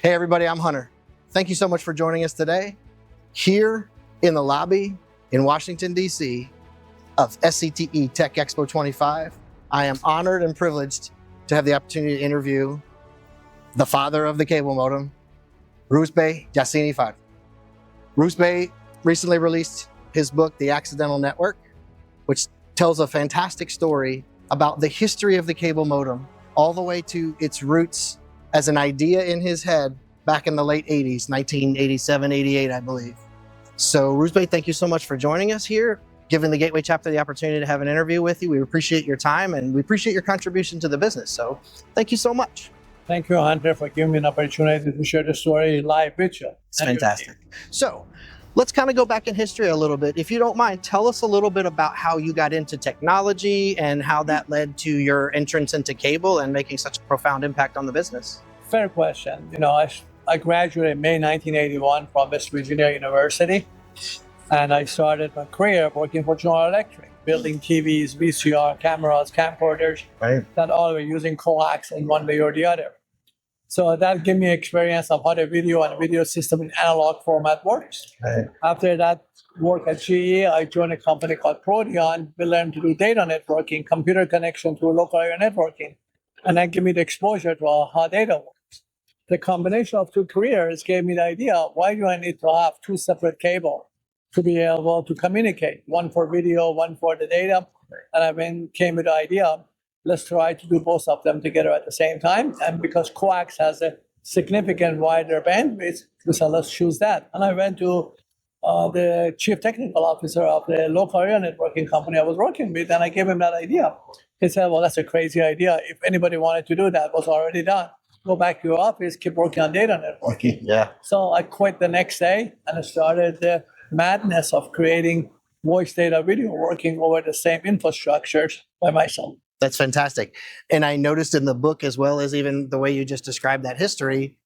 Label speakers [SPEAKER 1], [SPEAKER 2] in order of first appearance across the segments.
[SPEAKER 1] Hey everybody, I'm Hunter. Thank you so much for joining us today here in the lobby in Washington, D.C. of SCTE Tech Expo 25. I am honored and privileged to have the opportunity to interview the father of the cable modem, Rouzbeh Yassini-Fard. Rouzbeh recently released his book, The Accidental Network, which tells a fantastic story about the history of the cable modem, all the way to its roots as an idea in his head back in the late 80s, 1987, 88, I believe. So Rouzbeh, thank you so much for joining us here, giving the Gateway chapter the opportunity to have an interview with you. We appreciate your time and we appreciate your contribution to the business. So thank you so much.
[SPEAKER 2] Thank you, Hunter, for giving me an opportunity to share the story live with you.
[SPEAKER 1] It's fantastic. So let's kind of go back in history a little bit. If you don't mind, tell us a little bit about how you got into technology and how that led to your entrance into cable and making such a profound impact on the business.
[SPEAKER 2] Fair question. I graduated in May 1981 from West Virginia University, and I started my career working for General Electric, building TVs, VCR, cameras, camcorders, that all were using coax in one way or the other. So that gave me experience of how the video system in analog format works.
[SPEAKER 1] Right.
[SPEAKER 2] After that work at GE, I joined a company called Proteon. We learned to do data networking, computer connection through local area networking, and that gave me the exposure to how data works. The combination of two careers gave me the idea, why do I need to have two separate cables to be able to communicate, one for video, one for the data? And I then came with the idea, let's try to do both of them together at the same time. And because coax has a significant wider bandwidth, we said, let's choose that. And I went to the chief technical officer of the local area networking company I was working with, and I gave him that idea. He said, well, that's a crazy idea. If anybody wanted to do that, it was already done. Go back to your office, keep working on data networking.
[SPEAKER 1] Yeah.
[SPEAKER 2] So I quit the next day and I started the madness of creating voice data video working over the same infrastructures by myself.
[SPEAKER 1] That's fantastic. And I noticed in the book, as well as even the way you just described that history,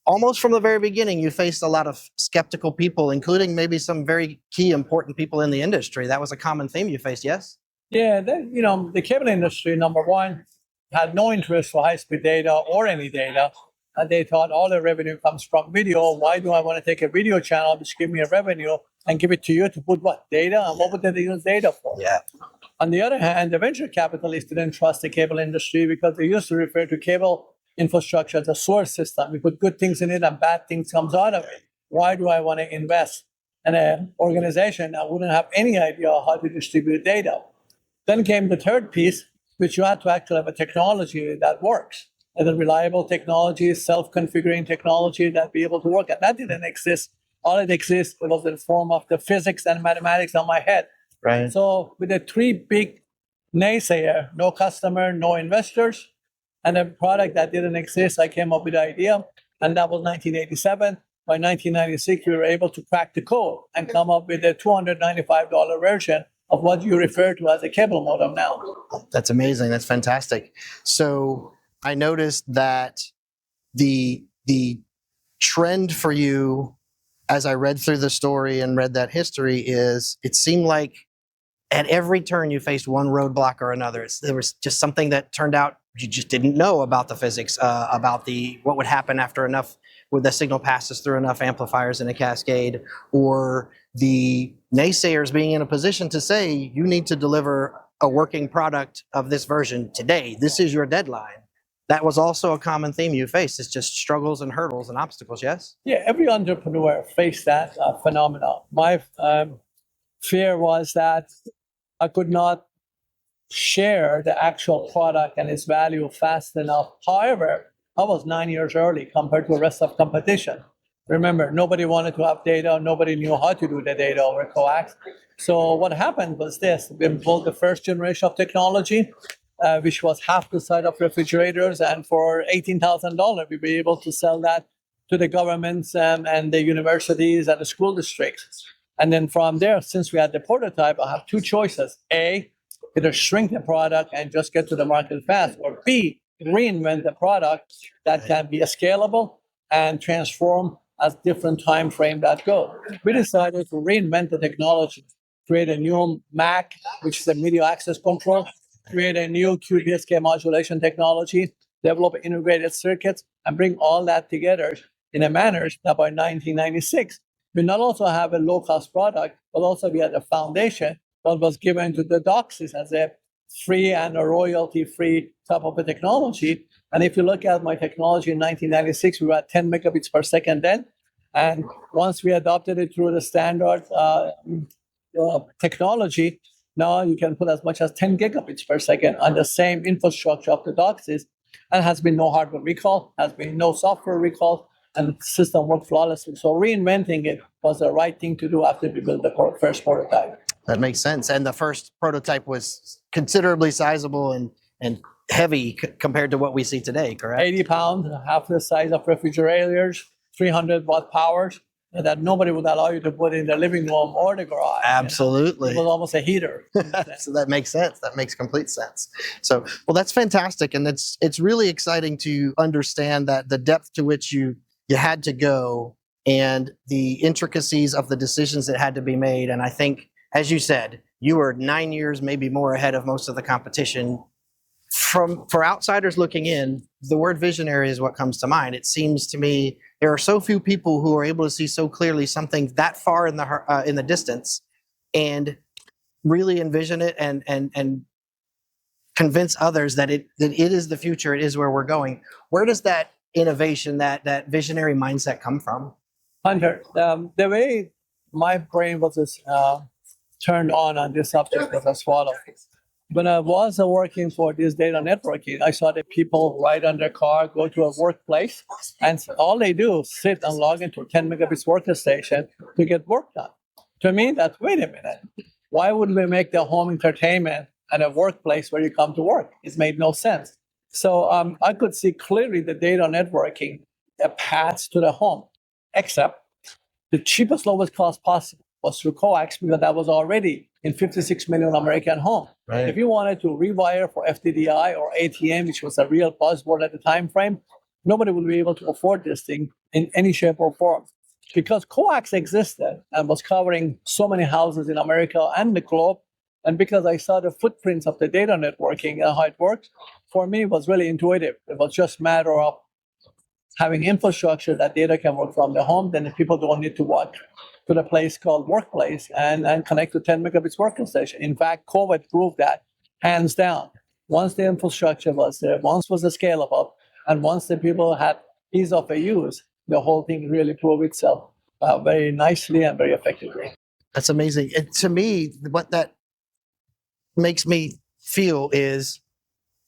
[SPEAKER 1] almost from the very beginning, you faced a lot of skeptical people, including maybe some very key important people in the industry. That was a common theme you faced, yes?
[SPEAKER 2] Yeah, the cable industry, number one, had no interest for high-speed data or any data. And they thought all the revenue comes from video. Why do I want to take a video channel which give me a revenue and give it to you to put what? Data? And what would they use data for?
[SPEAKER 1] Yeah.
[SPEAKER 2] On the other hand, the venture capitalists didn't trust the cable industry because they used to refer to cable infrastructure as a source system. We put good things in it and bad things comes out of it. Why do I want to invest in an organization that wouldn't have any idea how to distribute data? Then came the third piece, which you had to actually have a technology that works. And a reliable technology, self-configuring technology that be able to work. And that didn't exist. All it exists was in the form of the physics and mathematics on my head.
[SPEAKER 1] Right.
[SPEAKER 2] So with the three big naysayer, no customer, no investors, and a product that didn't exist, I came up with the idea. And that was 1987. By 1996, we were able to crack the code and come up with a $295 version of what you refer to as a cable modem now.
[SPEAKER 1] That's amazing. That's fantastic. So I noticed that the trend for you, as I read through the story and read that history, is it seemed like at every turn you faced one roadblock or another. There was just something that turned out you just didn't know about the physics, about what would happen after enough, when the signal passes through enough amplifiers in a cascade, or the naysayers being in a position to say, you need to deliver a working product of this version today. This is your deadline. That was also a common theme you faced. It's just struggles and hurdles and obstacles, yes?
[SPEAKER 2] Yeah, every entrepreneur faced that phenomenon. My fear was that I could not share the actual product and its value fast enough. However, I was 9 years early compared to the rest of competition. Remember, nobody wanted to have data. Nobody knew how to do the data over coax. So what happened was this. We built the first generation of technology, which was half the size of refrigerators. And for $18,000, we were able to sell that to the governments and the universities and the school districts. And then from there, since we had the prototype, I have two choices. A, either shrink the product and just get to the market fast, or B, reinvent the product that can be scalable and transform as different time frame that go. We decided to reinvent the technology, create a new MAC, which is a media access control, create a new QPSK modulation technology, develop integrated circuits, and bring all that together in a manner that by 1996, we not also have a low-cost product, but also we had a foundation that was given to the DOCSIS as a free and a royalty-free type of a technology. And if you look at my technology in 1996, we were at 10 megabits per second then. And once we adopted it through the standard technology, now you can put as much as 10 gigabits per second on the same infrastructure of the DOCSIS. And has been no hardware recall, has been no software recall, and the system worked flawlessly. So reinventing it was the right thing to do after we built the first prototype.
[SPEAKER 1] That makes sense. And the first prototype was considerably sizable and heavy compared to what we see today, correct?
[SPEAKER 2] 80 pounds, half the size of refrigerators, 300-watt powers that nobody would allow you to put in the living room or the garage.
[SPEAKER 1] Absolutely.
[SPEAKER 2] It was almost a heater.
[SPEAKER 1] So that makes sense. That makes complete sense. So, well, that's fantastic. And it's really exciting to understand that the depth to which you had to go and the intricacies of the decisions that had to be made. And I think, as you said, you were 9 years, maybe more ahead of most of the competition. For outsiders looking in, the word visionary is what comes to mind. It seems to me there are so few people who are able to see so clearly something that far in the distance and really envision it and convince others that it is the future, it is where we're going. Where does that innovation, that visionary mindset come from?
[SPEAKER 2] Hunter, the way my brain was turned on this subject was as follows. When I was working for this data networking, I saw that people ride on their car, go to a workplace, and all they do is sit and log into a 10 megabits workstation to get work done. To me, that's, wait a minute, why would we make the home entertainment and a workplace where you come to work? It made no sense. So I could see clearly the data networking, a path to the home, except the cheapest, lowest cost possible was through coax, because that was already in 56 million American homes.
[SPEAKER 1] Right.
[SPEAKER 2] If you wanted to rewire for FDDI or ATM, which was a real buzzword at the time frame, nobody would be able to afford this thing in any shape or form. Because coax existed and was covering so many houses in America and the globe, and because I saw the footprints of the data networking and how it worked, for me it was really intuitive. It was just a matter of having infrastructure that data can work from the home, then the people don't need to walk to the place called workplace and connect to 10 megabits workstation. In fact, COVID proved that, hands down. Once the infrastructure was there, once was scalable, and once the people had ease of use, the whole thing really proved itself very nicely and very effectively.
[SPEAKER 1] That's amazing. And to me, what that makes me feel is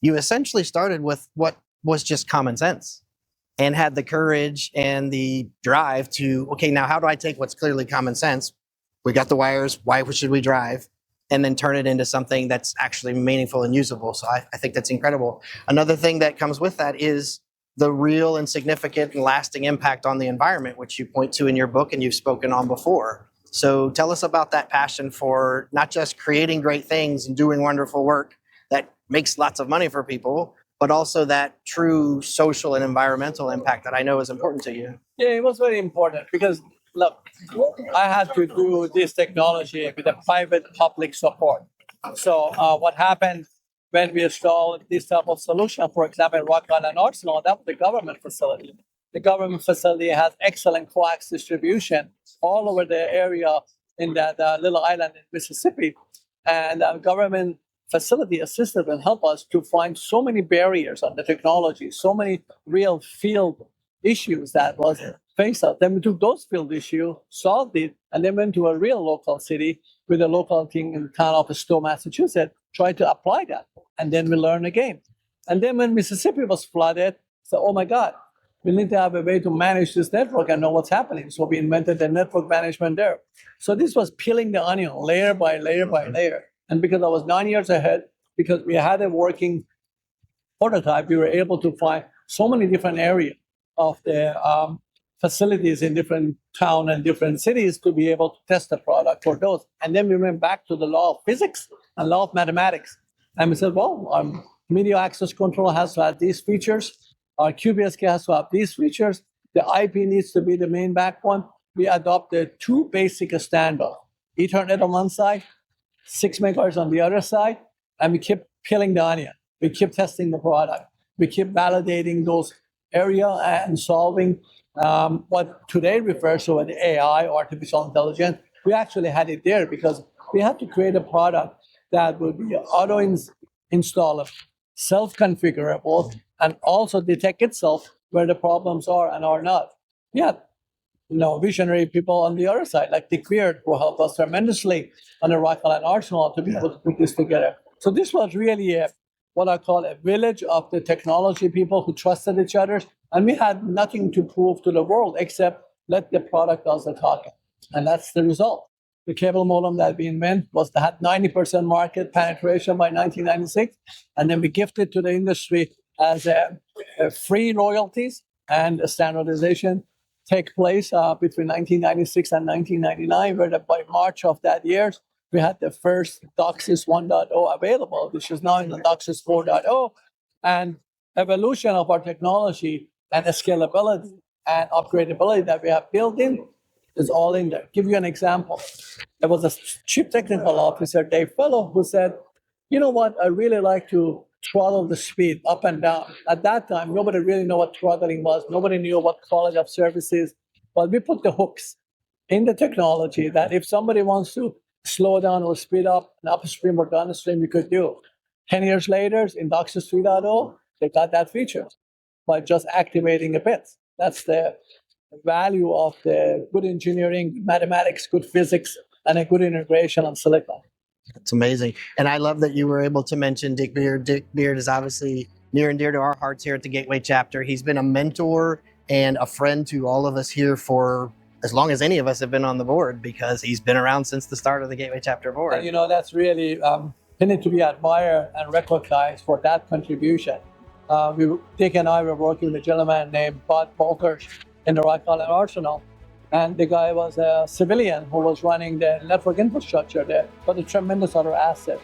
[SPEAKER 1] you essentially started with what was just common sense and had the courage and the drive to, okay, now how do I take what's clearly common sense? We got the wires, why should we drive? And then turn it into something that's actually meaningful and usable. So I think that's incredible. Another thing that comes with that is the real and significant and lasting impact on the environment, which you point to in your book and you've spoken on before. So tell us about that passion for not just creating great things and doing wonderful work that makes lots of money for people, but also that true social and environmental impact that I know is important to you.
[SPEAKER 2] Yeah, it was very important because, look, I had to do this technology with a private-public support. So what happened when we installed this type of solution, for example, in Rock Island Arsenal, that was the government facility. The government facility has excellent coax distribution all over the area in that little island in Mississippi. And government facility assisted and helped us to find so many barriers on the technology, so many real field issues that was faced us. Then we took those field issues, solved it, and then went to a real local city with a local thing in the town of Stowe, Massachusetts, tried to apply that. And then we learned again. And then when Mississippi was flooded, so, oh my God, we need to have a way to manage this network and know what's happening. So we invented the network management there. So this was peeling the onion layer by layer by layer. And because I was 9 years ahead, because we had a working prototype, we were able to find so many different areas of the facilities in different towns and different cities to be able to test the product for those. And then we went back to the law of physics and law of mathematics. And we said, well, media access control has to have these features. Our QBSK has to have these features. The IP needs to be the main backbone. We adopted two basic standards, Ethernet on one side, 6 megahertz on the other side, and we kept peeling the onion. We kept testing the product. We kept validating those areas and solving what today refers to as AI, artificial intelligence. We actually had it there because we had to create a product that would be auto-installable, self-configurable, and also detect itself where the problems are and are not. Yeah, visionary people on the other side, like Dick Beard, who helped us tremendously on the Rifle and Arsenal to be able to put this together. So this was really what I call a village of the technology people who trusted each other, and we had nothing to prove to the world except let the product does the talking, and that's the result. The cable modem that we invented had 90% market penetration by 1996, and then we gifted to the industry as free royalties and a standardization take place between 1996 and 1999, where by March of that year, we had the first DOCSIS 1.0 available, which is now in the DOCSIS 4.0, and evolution of our technology and the scalability and upgradability that we have built in is all in there. Give you an example. There was a chief technical officer, Dave Fellow, who said, you know what, I really like to throttle the speed up and down. At that time, nobody really knew what throttling was. Nobody knew what quality of service is. But we put the hooks in the technology that if somebody wants to slow down or speed up an upstream or downstream, we could do. 10 years later, in DOCSIS 3.0, they got that feature by just activating a bit. That's the value of the good engineering, mathematics, good physics, and a good integration on silicon.
[SPEAKER 1] It's amazing. And I love that you were able to mention Dick Beard. Dick Beard is obviously near and dear to our hearts here at the Gateway chapter. He's been a mentor and a friend to all of us here for as long as any of us have been on the board, because he's been around since the start of the Gateway chapter board.
[SPEAKER 2] And that's really to be admired and recognized for that contribution. Dick and I were working with a gentleman named Bud Bolters in the Rock Island Arsenal. And the guy was a civilian who was running the network infrastructure there, but a tremendous other asset.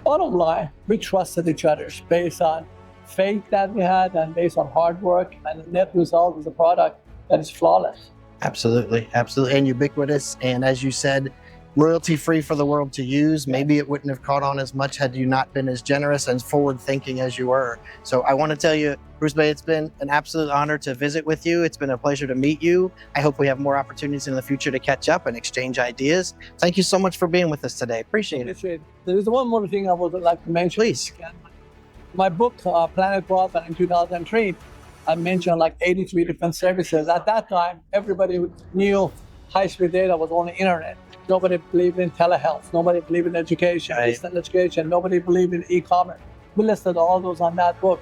[SPEAKER 2] Bottom line, we trusted each other based on faith that we had and based on hard work, and the net result is a product that is flawless.
[SPEAKER 1] Absolutely, absolutely, and ubiquitous. And as you said, royalty-free for the world to use. Maybe it wouldn't have caught on as much had you not been as generous and forward-thinking as you were. So I want to tell you, Rouzbeh, it's been an absolute honor to visit with you. It's been a pleasure to meet you. I hope we have more opportunities in the future to catch up and exchange ideas. Thank you so much for being with us today. Appreciate it.
[SPEAKER 2] There is one more thing I would like to mention.
[SPEAKER 1] Please.
[SPEAKER 2] My book, Planet Broadband, in 2003, I mentioned like 83 different services. At that time, everybody knew high-speed data was on the internet. Nobody believed in telehealth. Nobody believed in education, distant education. Nobody believed in e-commerce. We listed all those on that book.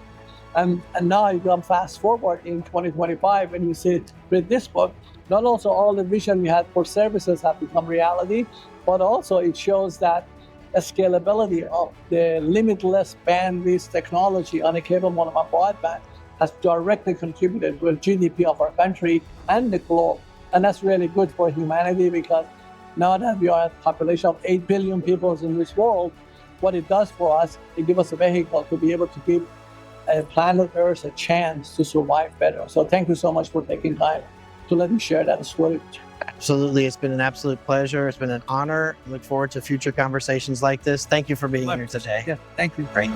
[SPEAKER 2] And now you come fast forward in 2025 and you see with this book, not also all the vision we had for services have become reality, but also it shows that the scalability of the limitless bandwidth technology on a cable modem and broadband has directly contributed to the GDP of our country and the globe. And that's really good for humanity, because now that we are a population of 8 billion people in this world, what it does for us, it gives us a vehicle to be able to give planet Earth a chance to survive better. So thank you so much for taking time to let me share that story with you.
[SPEAKER 1] Absolutely. It's been an absolute pleasure. It's been an honor. I look forward to future conversations like this. Thank you for being here today.
[SPEAKER 2] Yeah, thank you.
[SPEAKER 1] Great.